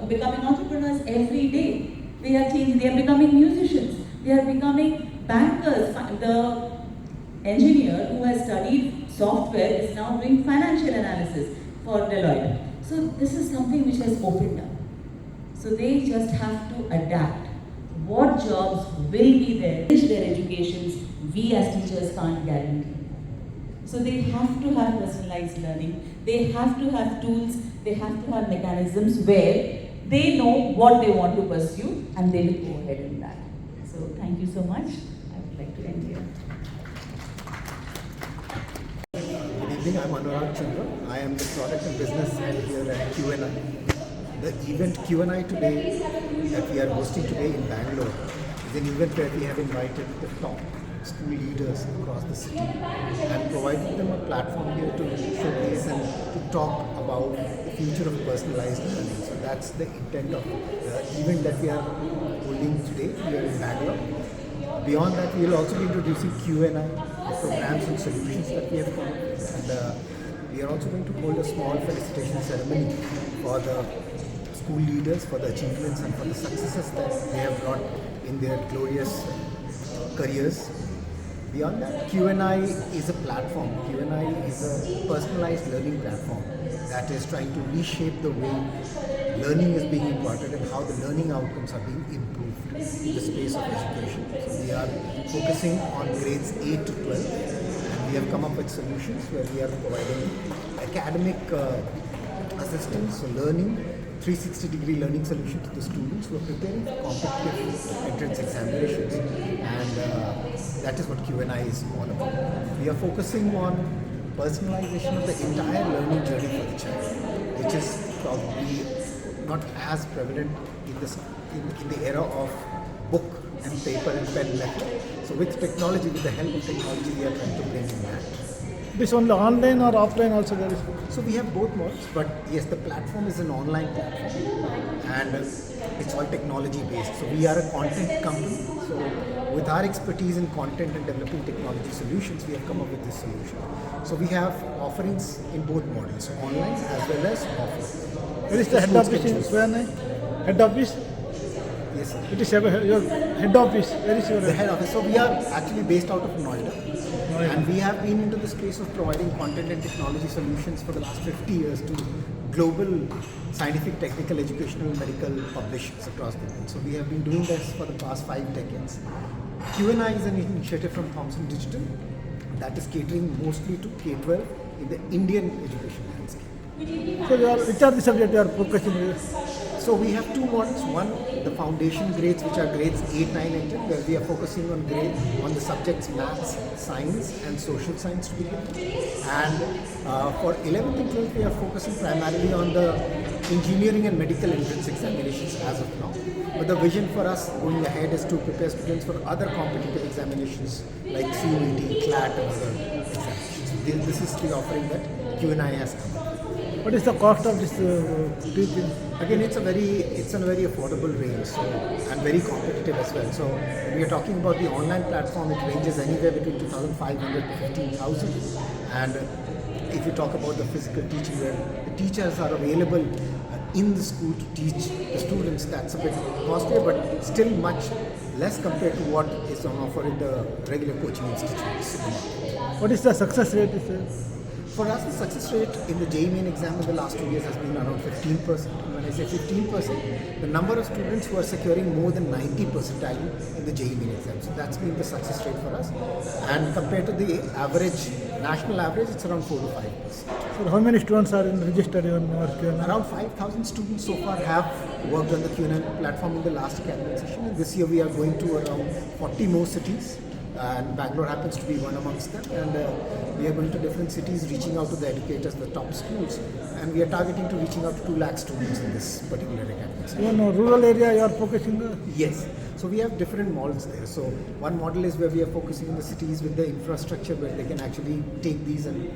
becoming entrepreneurs every day. They are changing, they are becoming musicians, they are becoming bankers. The engineer who has studied software is now doing financial analysis for Deloitte. So this is something which has opened up. So they just have to adapt. What jobs will be there, their educations, we as teachers can't guarantee. So they have to have personalized learning, they have to have tools, they have to have mechanisms where they know what they want to pursue and they will go ahead in that. So thank you so much. I would like to end here. Good evening, I'm Chandra. I am the product and business head here at Q&I. The event Q&I Today that we are hosting today in Bangalore is an event where we have invited the top school leaders across the city and provided them a platform here to showcase and to talk about the future of personalized learning. So that's the intent of the event that we are holding today here in Bangalore. Beyond that, we will also be introducing Q&I, the programs and solutions that we have come up with. And we are also going to hold a small felicitation ceremony for the school leaders, for the achievements and for the successes that they have brought in their glorious careers. Beyond that, Q&I is a platform. Q&I is a personalized learning platform that is trying to reshape the way learning is being imparted and how the learning outcomes are being improved in the space of education. So we are focusing on grades 8 to 12 and we have come up with solutions where we are providing academic assistance, so learning, 360-degree learning solution to the students who are preparing for competitive entrance examinations, and that is what Q&I is all about. We are focusing on personalization of the entire learning journey for the child, which is probably not as prevalent in the era of book and paper and pen method. So with technology, with the help of technology, we are trying to bring in that. This only online or offline also there is? So we have both modes, but yes, the platform is an online platform and it's all technology based. So we are a content company. So with our expertise in content and developing technology solutions, we have come up with this solution. So we have offerings in both models, online as well as offline. Where is the head office in Q&I? Head office? Yes, sir. It is your head office. Where is your The head office? So we are actually based out of Noida. And we have been into the space of providing content and technology solutions for the last 50 years to global scientific, technical, educational, medical publishers across the world. So we have been doing this for the past 5 decades. Q&I is an initiative from Thomson Digital that is catering mostly to K-12 in the Indian education landscape. So which are the subjects you are focusing on? So we have 2 models. One, the foundation grades, which are grades 8, 9 and 10, where we are focusing on the subjects maths, science and social science to begin with. And for 11th and 12th, we are focusing primarily on the engineering and medical entrance examinations as of now. But the vision for us going ahead is to prepare students for other competitive examinations like CUET, CLAT and other examinations. So this is the offering that Q&I has come up with. What is the cost of this teaching? Again, it's a very affordable range, so, and very competitive as well. So when we are talking about the online platform, it ranges anywhere between 2,500 to 15,000. And if you talk about the physical teaching, where the teachers are available in the school to teach the students, that's a bit costlier, but still much less compared to what is on offer in the regular coaching institutes. What is the success rate? For us, the success rate in the JEE Main exam in the last 2 years has been around 15%. And when I say 15%, the number of students who are securing more than 90 percentile in the JEE Main exam. So that's been the success rate for us. And compared to the average, national average, it's around 4 to 5%. So how many students are registered on our Q&I? Around 5,000 students so far have worked on the Q&I platform in the last academic session. And this year we are going to around 40 more cities. And Bangalore happens to be one amongst them, and we are going to different cities, reaching out to the educators, the top schools, and we are targeting to reaching out to 2 lakh students in this particular academic session. In rural area you are focusing on? Yes, so we have different models there. So one model is where we are focusing on the cities with the infrastructure where they can actually take these and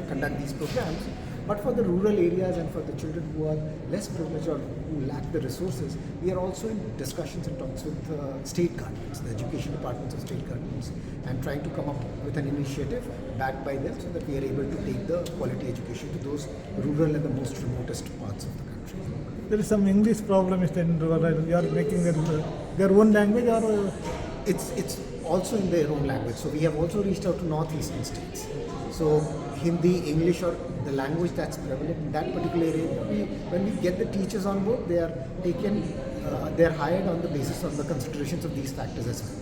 conduct these programs. But for the rural areas and for the children who are less privileged or who lack the resources, we are also in discussions and talks with state governments, the education departments of state governments, and trying to come up with an initiative backed by them so that we are able to take the quality education to those rural and the most remotest parts of the country. There is some English problem is in rural. You are making their own language or It's also in their own language. So we have also reached out to northeastern states. So Hindi, English, or the language that's prevalent in that particular area. When we get the teachers on board, they are taken, they are hired on the basis of the considerations of these factors as well.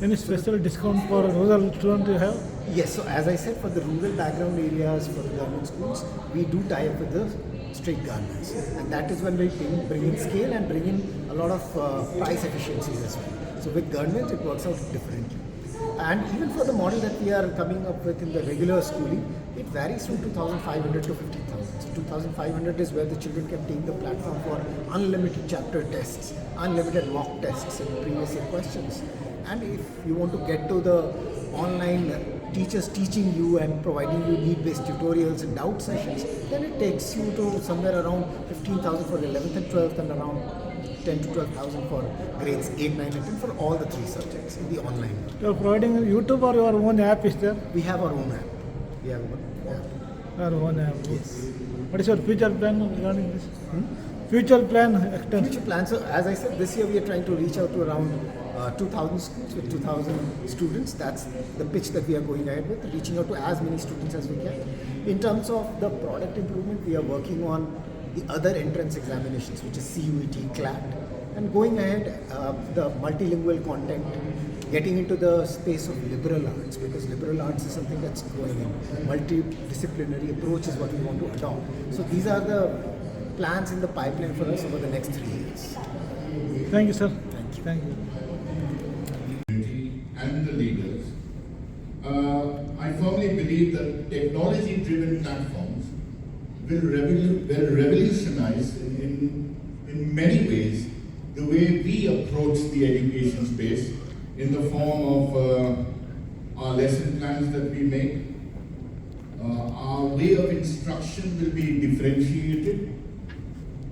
any special discount for rural student you have? Yes, so as I said, for the rural background areas, for the government schools, we do tie up with the state governments. And that is when we bring in scale and bring in a lot of price efficiencies as well. So with government, it works out differently. And even for the model that we are coming up with in the regular schooling, it varies from 2,500 to 15,000. So 2,500 is where the children can take the platform for unlimited chapter tests, unlimited mock tests and previous year questions. And if you want to get to the online teachers teaching you and providing you need-based tutorials and doubt sessions, then it takes you to somewhere around 15,000 for the 11th and 12th and around 10 to 12,000 for grades 8, 9 and 10 for all the 3 subjects in the online. You are providing YouTube or your own app is there? We have our own app. We have our own app. Your own app. Yes. What is your future plan regarding this? Future plan extension? Future plans. So as I said, this year we are trying to reach out to around 2,000 schools with 2,000 students. That's the pitch that we are going ahead with, reaching out to as many students as we can. In terms of the product improvement, we are working on the other entrance examinations, which is CUET, CLAT, and going ahead, the multilingual content, getting into the space of liberal arts, because liberal arts is something that's growing in. Multidisciplinary approach is what we want to adopt. So these are the plans in the pipeline for us over the next 3 years. Thank you, sir. Thank you. Thank you. And the leaders. I firmly believe that technology-driven platforms will revolutionize in many ways the way we approach the education space in the form of our lesson plans that we make. Our way of instruction will be differentiated.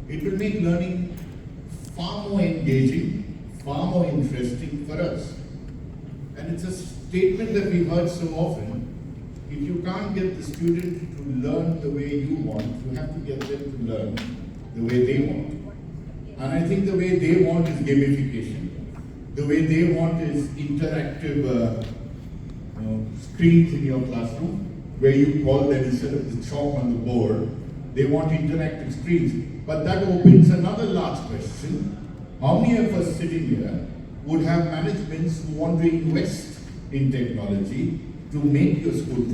It will make learning far more engaging, far more interesting for us. And it's a statement that we've heard so often. If you can't get the student to learn the way you want, you have to get them to learn the way they want. And I think the way they want is gamification. The way they want is interactive screens in your classroom, where you call them instead of the chalk on the board. They want interactive screens. But that opens another large question. How many of us sitting here would have managements who want to invest in technology to make your school